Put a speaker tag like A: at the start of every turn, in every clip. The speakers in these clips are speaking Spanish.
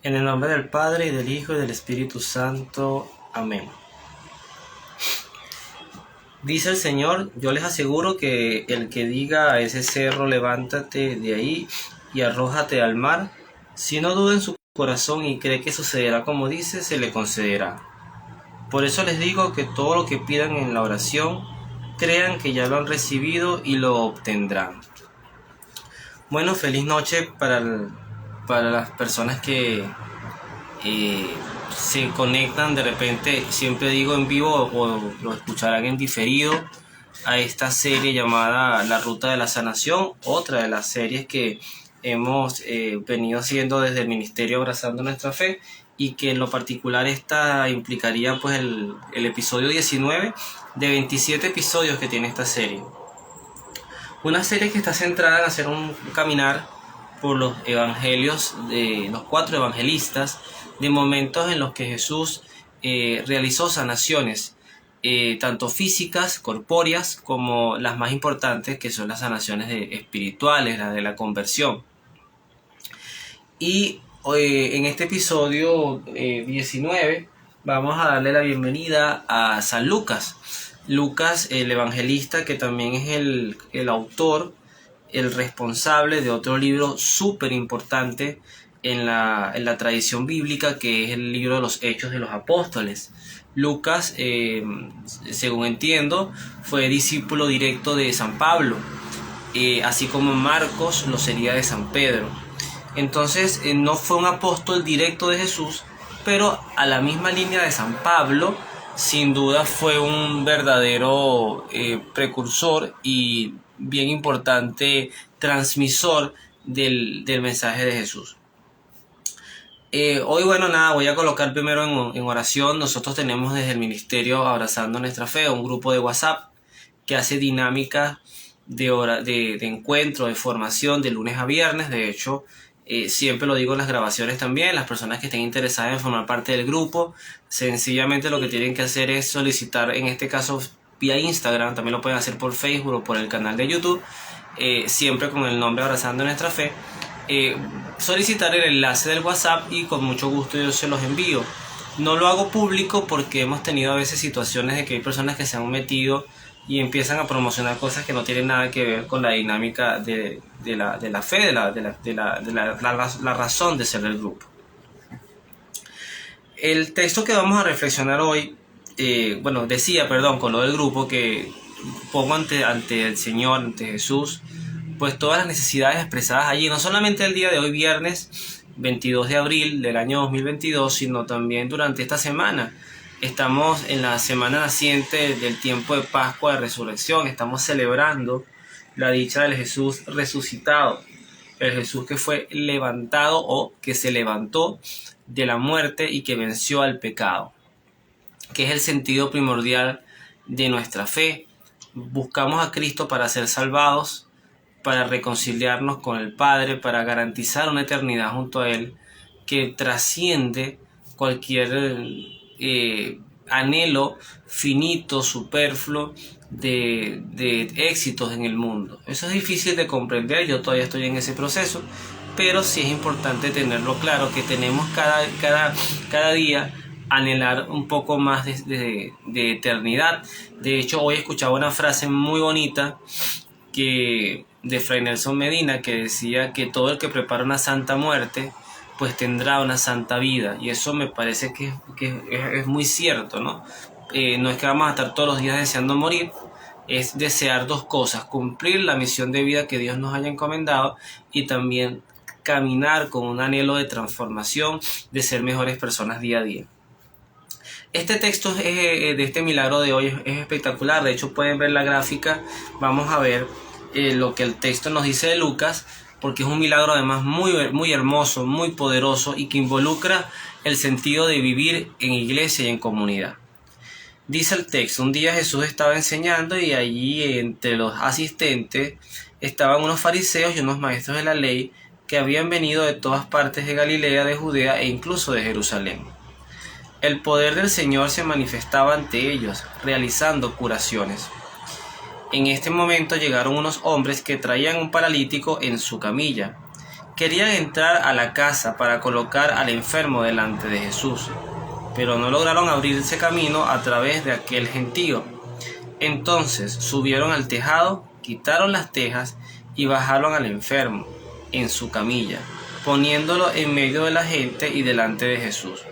A: En el nombre del Padre, y del Hijo, y del Espíritu Santo. Amén. Dice el Señor: yo les aseguro que el que diga a ese cerro, levántate de ahí y arrójate al mar, si no duda en su corazón y cree que sucederá como dice, se le concederá. Por eso les digo que todo lo que pidan en la oración, crean que ya lo han recibido y lo obtendrán. Bueno, feliz noche para las personas que se conectan de repente, siempre digo en vivo o lo escucharán en diferido, a esta serie llamada La Ruta de la Sanación, otra de las series que hemos venido haciendo desde el Ministerio Abrazando Nuestra Fe, y que en lo particular esta implicaría pues el episodio 19 de 27 episodios que tiene esta serie. Una serie que está centrada en hacer un caminar por los evangelios de los 4 evangelistas, de momentos en los que Jesús realizó sanaciones, tanto físicas, corpóreas, como las más importantes, que son las sanaciones espirituales, las de la conversión. Y en este episodio 19 vamos a darle la bienvenida a San Lucas. Lucas, el evangelista, que también es el autor, el responsable de otro libro súper importante en la tradición bíblica, que es el libro de los Hechos de los Apóstoles. Lucas, según entiendo, fue discípulo directo de San Pablo, así como Marcos lo sería de San Pedro. Entonces no fue un apóstol directo de Jesús, pero a la misma línea de San Pablo, sin duda fue un verdadero precursor y bien importante transmisor del mensaje de Jesús. Hoy, voy a colocar primero en oración. Nosotros tenemos desde el Ministerio Abrazando Nuestra Fe un grupo de WhatsApp que hace dinámica de encuentro, de formación de lunes a viernes. De hecho, siempre lo digo en las grabaciones también, las personas que estén interesadas en formar parte del grupo, sencillamente lo que tienen que hacer es solicitar, en este caso vía Instagram, también lo pueden hacer por Facebook o por el canal de YouTube, siempre con el nombre Abrazando Nuestra Fe, solicitar el enlace del WhatsApp y con mucho gusto yo se los envío. No lo hago público porque hemos tenido a veces situaciones de que hay personas que se han metido y empiezan a promocionar cosas que no tienen nada que ver con la dinámica de la fe, la razón de ser del grupo. El texto que vamos a reflexionar hoy, con lo del grupo, que pongo ante el Señor, ante Jesús, pues todas las necesidades expresadas allí, no solamente el día de hoy, viernes 22 de abril del año 2022, sino también durante esta semana. Estamos en la semana naciente del tiempo de Pascua, de Resurrección. Estamos celebrando la dicha del Jesús resucitado, el Jesús que fue levantado o que se levantó de la muerte y que venció al pecado, que es el sentido primordial de nuestra fe. Buscamos a Cristo para ser salvados, para reconciliarnos con el Padre, para garantizar una eternidad junto a Él que trasciende cualquier anhelo finito, superfluo de éxitos en el mundo. Eso es difícil de comprender, yo todavía estoy en ese proceso, pero sí es importante tenerlo claro, que tenemos cada día anhelar un poco más de eternidad. De hecho, hoy escuchaba una frase muy bonita de Fray Nelson Medina, que decía que todo el que prepara una santa muerte pues tendrá una santa vida, y eso me parece que es muy cierto, ¿no? No es que vamos a estar todos los días deseando morir, es desear dos cosas: cumplir la misión de vida que Dios nos haya encomendado y también caminar con un anhelo de transformación, de ser mejores personas día a día. Este texto de este milagro de hoy es espectacular. De hecho, pueden ver la gráfica. Vamos a ver lo que el texto nos dice de Lucas, porque es un milagro además muy, muy hermoso, muy poderoso, y que involucra el sentido de vivir en iglesia y en comunidad. Dice el texto: un día Jesús estaba enseñando y allí entre los asistentes estaban unos fariseos y unos maestros de la ley que habían venido de todas partes de Galilea, de Judea e incluso de Jerusalén. El poder del Señor se manifestaba ante ellos, realizando curaciones. En este momento llegaron unos hombres que traían un paralítico en su camilla, querían entrar a la casa para colocar al enfermo delante de Jesús, pero no lograron abrirse camino a través de aquel gentío. Entonces subieron al tejado, quitaron las tejas y bajaron al enfermo en su camilla, poniéndolo en medio de la gente y delante de Jesús.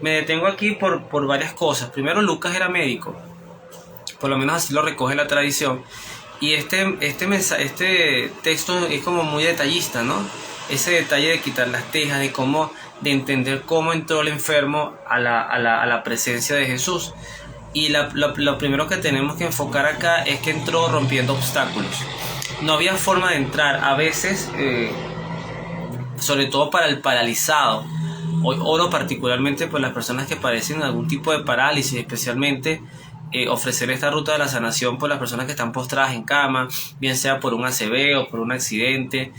A: Me detengo aquí por varias cosas. Primero, Lucas era médico, por lo menos así lo recoge la tradición, y este texto es como muy detallista, ¿no? Ese detalle de quitar las tejas, de entender cómo entró el enfermo a la presencia de Jesús. Y lo primero que tenemos que enfocar acá es que entró rompiendo obstáculos. No había forma de entrar. A veces, sobre todo para el paralizado, hoy oro particularmente por las personas que padecen algún tipo de parálisis, especialmente ofrecer esta ruta de la sanación por las personas que están postradas en cama, bien sea por un ACV o por un accidente,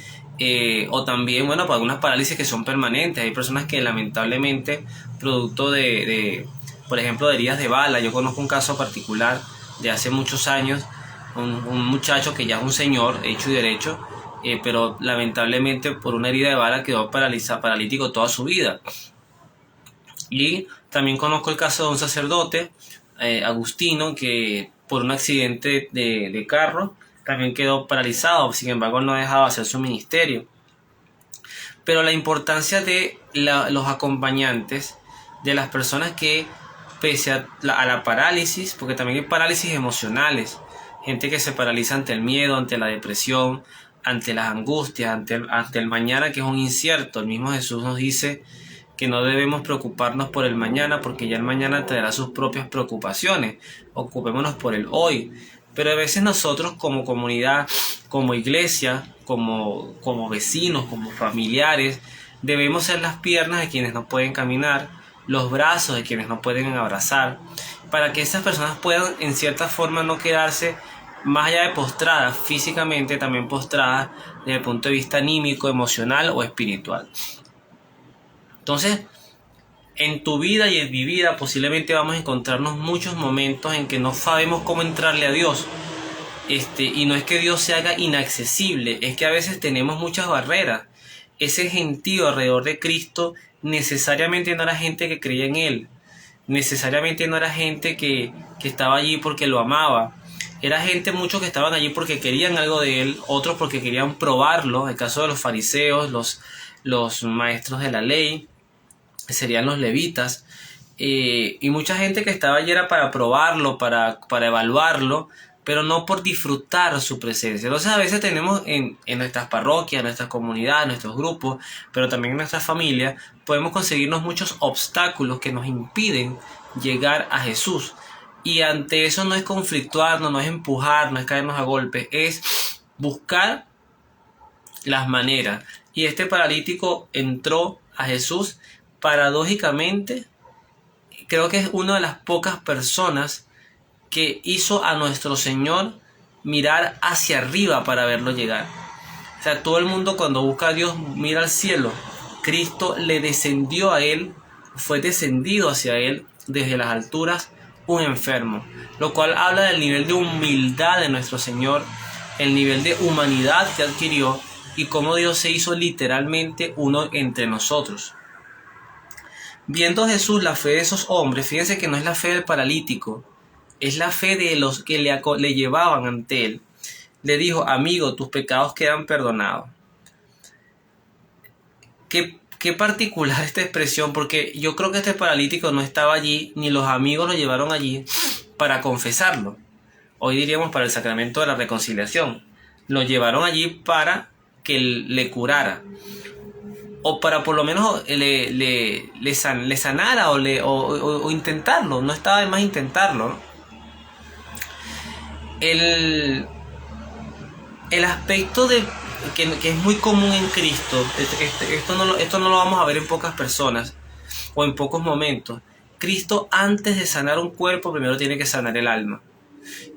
A: o también, bueno, por algunas parálisis que son permanentes. Hay personas que lamentablemente, producto por ejemplo, de heridas de bala. Yo conozco un caso particular de hace muchos años, un muchacho que ya es un señor hecho y derecho, pero lamentablemente por una herida de bala quedó paralítico toda su vida. Y también conozco el caso de un sacerdote, agustino, que por un accidente de carro también quedó paralizado. Sin embargo, no dejaba hacer su ministerio. Pero la importancia de los acompañantes, de las personas que, pese a la parálisis, porque también hay parálisis emocionales, gente que se paraliza ante el miedo, ante la depresión, ante las angustias, ante el mañana, que es un incierto. El mismo Jesús nos dice que no debemos preocuparnos por el mañana, porque ya el mañana traerá sus propias preocupaciones. Ocupémonos por el hoy. Pero a veces nosotros, como comunidad, como iglesia, como vecinos, como familiares, debemos ser las piernas de quienes no pueden caminar, los brazos de quienes no pueden abrazar, para que esas personas puedan en cierta forma no quedarse, más allá de postradas físicamente, también postradas desde el punto de vista anímico, emocional o espiritual. Entonces, en tu vida y en mi vida posiblemente vamos a encontrarnos muchos momentos en que no sabemos cómo entrarle a Dios. Y no es que Dios se haga inaccesible, es que a veces tenemos muchas barreras. Ese gentío alrededor de Cristo necesariamente no era gente que creía en Él, necesariamente no era gente que estaba allí porque lo amaba. Era gente, muchos que estaban allí porque querían algo de Él, otros porque querían probarlo. El caso de los fariseos, los maestros de la ley, que serían los levitas, y mucha gente que estaba allí era para probarlo, para evaluarlo, pero no por disfrutar su presencia. Entonces a veces tenemos en nuestras parroquias, en nuestras comunidades, en nuestros grupos, pero también en nuestras familias, podemos conseguirnos muchos obstáculos que nos impiden llegar a Jesús. Y ante eso no es conflictuarnos, no es empujar, no es caernos a golpes, es buscar las maneras. Y este paralítico entró a Jesús, paradójicamente. Creo que es una de las pocas personas que hizo a nuestro Señor mirar hacia arriba para verlo llegar. O sea, todo el mundo cuando busca a Dios mira al cielo. Cristo le descendió a él, fue descendido hacia él desde las alturas un enfermo, lo cual habla del nivel de humildad de nuestro Señor, el nivel de humanidad que adquirió y cómo Dios se hizo literalmente uno entre nosotros. Viendo Jesús la fe de esos hombres, fíjense que no es la fe del paralítico, es la fe de los que le llevaban ante él. Le dijo: amigo, tus pecados quedan perdonados. Qué particular esta expresión, porque yo creo que este paralítico no estaba allí, ni los amigos lo llevaron allí para confesarlo. Hoy diríamos para el sacramento de la reconciliación. Lo llevaron allí para que le curara, o para por lo menos le sanara, o intentarlo. No estaba de más intentarlo, ¿no? El aspecto que es muy común en Cristo, esto no lo vamos a ver en pocas personas o en pocos momentos. Cristo, antes de sanar un cuerpo, primero tiene que sanar el alma.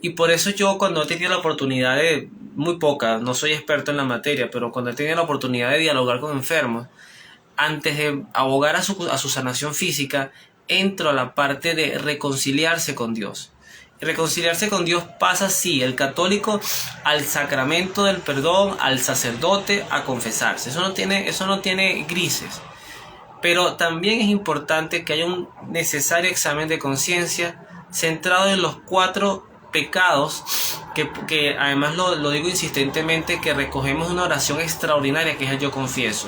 A: Y por eso yo, cuando he tenido la oportunidad muy poca, no soy experto en la materia, pero cuando he tenido la oportunidad de dialogar con enfermos, antes de abogar a su sanación física, entro a la parte de reconciliarse con Dios. Reconciliarse con Dios pasa, sí, el católico al sacramento del perdón, al sacerdote, a confesarse. Eso no tiene grises. Pero también es importante que haya un necesario examen de conciencia centrado en los 4 pecados que además lo digo insistentemente, que recogemos una oración extraordinaria que es el yo confieso.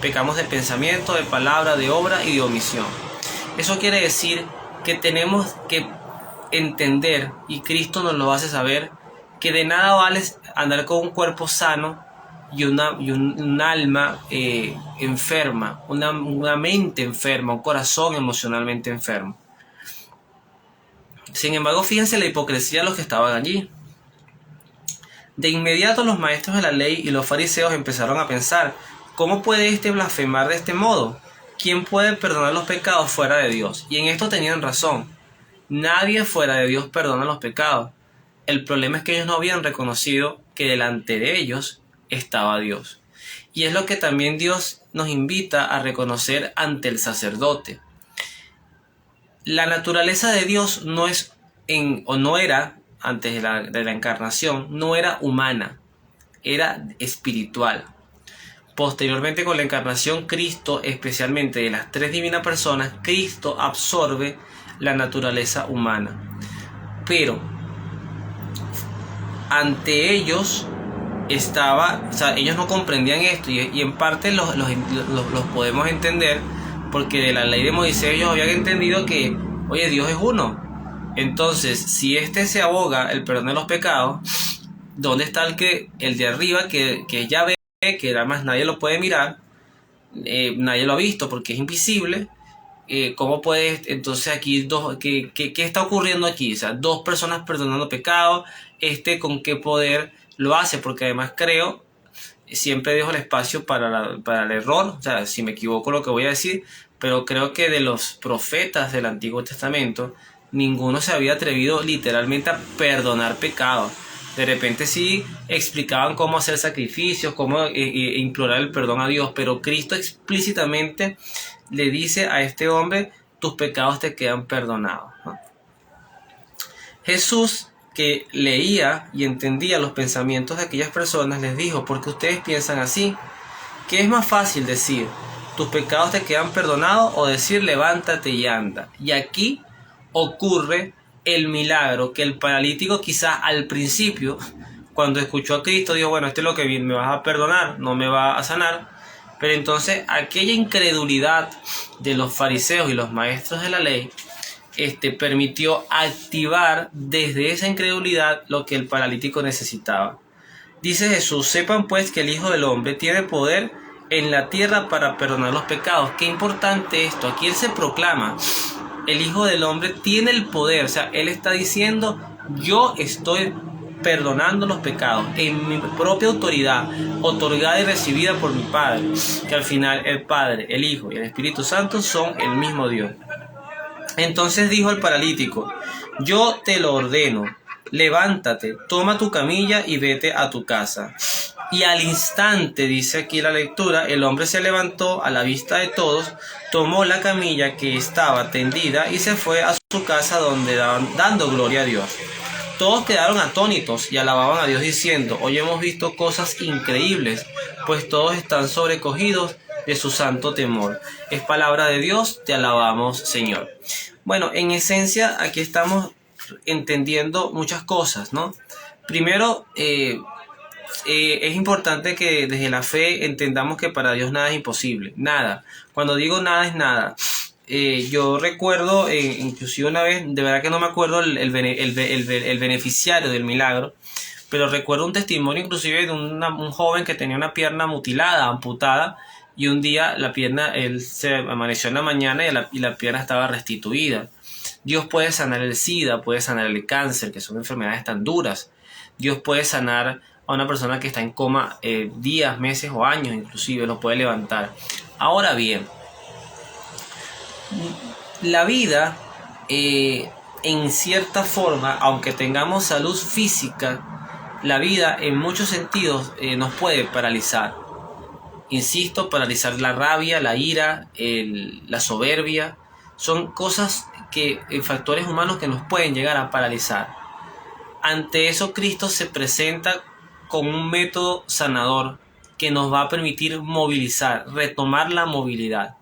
A: Pecamos de pensamiento, de palabra, de obra y de omisión. Eso quiere decir que tenemos que entender, y Cristo nos lo hace saber, que de nada vale andar con un cuerpo sano y un alma enferma, una mente enferma, un corazón emocionalmente enfermo. Sin embargo, fíjense la hipocresía de los que estaban allí. De inmediato los maestros de la ley y los fariseos empezaron a pensar: ¿cómo puede éste blasfemar de este modo? ¿Quién puede perdonar los pecados fuera de Dios? Y en esto tenían razón. Nadie fuera de Dios perdona los pecados. El problema es que ellos no habían reconocido que delante de ellos estaba Dios. Y es lo que también Dios nos invita a reconocer ante el sacerdote. La naturaleza de Dios no era, antes de la encarnación, no era humana, era espiritual. Posteriormente, con la encarnación, Cristo, especialmente de las 3 divinas personas, Cristo absorbe la naturaleza humana. Pero ante ellos ellos no comprendían esto, y en parte los podemos entender, porque de la ley de Moisés ellos habían entendido que, oye, Dios es uno. Entonces, si se aboga el perdón de los pecados, ¿dónde está el de arriba, que ya ve, que además nadie lo puede mirar, nadie lo ha visto porque es invisible? ¿Cómo puede entonces aquí qué está ocurriendo aquí? O sea, 2 personas perdonando pecados, ¿con qué poder lo hace? Porque además siempre dejo el espacio para el error, o sea, si me equivoco lo que voy a decir, pero creo que de los profetas del Antiguo Testamento, ninguno se había atrevido literalmente a perdonar pecados. De repente sí explicaban cómo hacer sacrificios, cómo implorar el perdón a Dios, pero Cristo explícitamente le dice a este hombre: tus pecados te quedan perdonados, ¿no? Jesús, que leía y entendía los pensamientos de aquellas personas, les dijo: ¿por qué ustedes piensan así? ¿Qué es más fácil decir: tus pecados te quedan perdonados, o decir: levántate y anda? Y aquí ocurre el milagro que el paralítico, quizás al principio, cuando escuchó a Cristo, dijo: bueno, esto es lo que me vas a perdonar, no me va a sanar. Pero entonces aquella incredulidad de los fariseos y los maestros de la ley permitió activar desde esa incredulidad lo que el paralítico necesitaba. Dice Jesús: sepan pues que el Hijo del Hombre tiene poder en la tierra para perdonar los pecados. Qué importante esto. Aquí Él se proclama: el Hijo del Hombre tiene el poder. O sea, Él está diciendo: yo estoy perdonando los pecados en mi propia autoridad, otorgada y recibida por mi Padre, que al final el Padre, el Hijo y el Espíritu Santo son el mismo Dios. Entonces dijo el paralítico: yo te lo ordeno, levántate, toma tu camilla y vete a tu casa. Y al instante, dice aquí la lectura, el hombre se levantó a la vista de todos, tomó la camilla que estaba tendida y se fue a su casa, dando gloria a Dios. Todos quedaron atónitos y alababan a Dios diciendo: hoy hemos visto cosas increíbles, pues todos están sobrecogidos de su santo temor. Es palabra de Dios, te alabamos, Señor. Bueno, en esencia aquí estamos entendiendo muchas cosas, ¿no? Primero, es importante que desde la fe entendamos que para Dios nada es imposible, nada. Cuando digo nada es nada. Yo recuerdo, inclusive una vez, de verdad que no me acuerdo el beneficiario del milagro, pero recuerdo un testimonio inclusive de un joven que tenía una pierna mutilada, amputada, y un día él se amaneció en la mañana y la pierna estaba restituida. Dios puede sanar el SIDA, puede sanar el cáncer, que son enfermedades tan duras. Dios puede sanar a una persona que está en coma días, meses o años, inclusive lo puede levantar. Ahora bien, la vida, en cierta forma, aunque tengamos salud física, la vida en muchos sentidos nos puede paralizar. Insisto, paralizar la rabia, la ira, la soberbia, Son cosas factores humanos que nos pueden llegar a paralizar. Ante eso, Cristo se presenta con un método sanador que nos va a permitir movilizar, retomar la movilidad.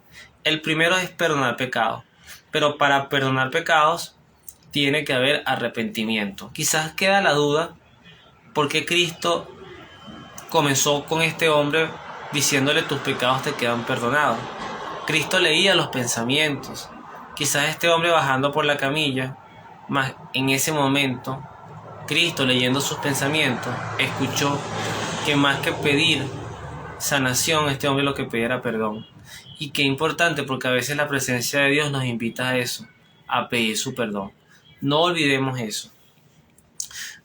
A: El primero es perdonar pecados, pero para perdonar pecados tiene que haber arrepentimiento. Quizás queda la duda por qué Cristo comenzó con este hombre diciéndole: tus pecados te quedan perdonados. Cristo leía los pensamientos. Quizás este hombre bajando por la camilla, más en ese momento, Cristo leyendo sus pensamientos, escuchó que más que pedir sanación, este hombre lo que pedía era perdón. Y qué importante, porque a veces la presencia de Dios nos invita a eso, a pedir su perdón. No olvidemos eso.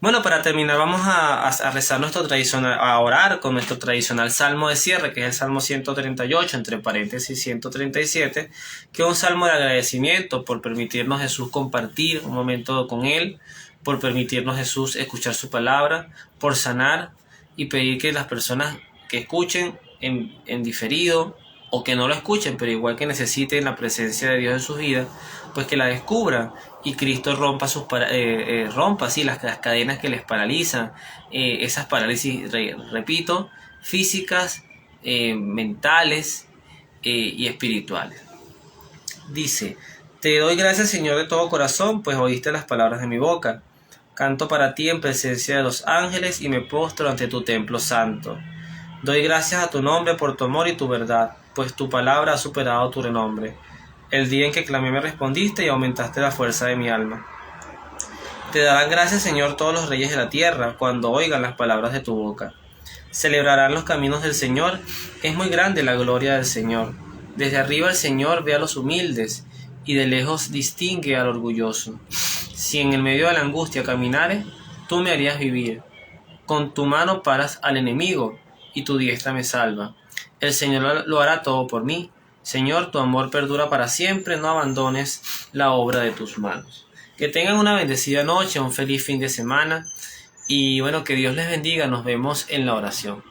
A: Bueno, para terminar vamos a rezar nuestro tradicional, a orar con nuestro tradicional salmo de cierre, que es el Salmo 138, entre paréntesis 137, que es un salmo de agradecimiento por permitirnos Jesús compartir un momento con Él, por permitirnos Jesús escuchar su palabra, por sanar y pedir que las personas que escuchen en diferido o que no lo escuchen, pero igual que necesiten la presencia de Dios en sus vidas, pues que la descubran y Cristo rompa las cadenas que les paralizan, esas parálisis, repito, físicas, mentales y espirituales. Dice: te doy gracias, Señor, de todo corazón, pues oíste las palabras de mi boca. Canto para ti en presencia de los ángeles y me postro ante tu templo santo. Doy gracias a tu nombre por tu amor y tu verdad, pues tu palabra ha superado tu renombre. El día en que clamé me respondiste y aumentaste la fuerza de mi alma. Te darán gracias, Señor, todos los reyes de la tierra, cuando oigan las palabras de tu boca. Celebrarán los caminos del Señor, es muy grande la gloria del Señor. Desde arriba el Señor ve a los humildes, y de lejos distingue al orgulloso. Si en el medio de la angustia caminare, tú me harías vivir. Con tu mano paras al enemigo, y tu diestra me salva. El Señor lo hará todo por mí. Señor, tu amor perdura para siempre, no abandones la obra de tus manos. Que tengan una bendecida noche, un feliz fin de semana, y bueno, que Dios les bendiga. Nos vemos en la oración.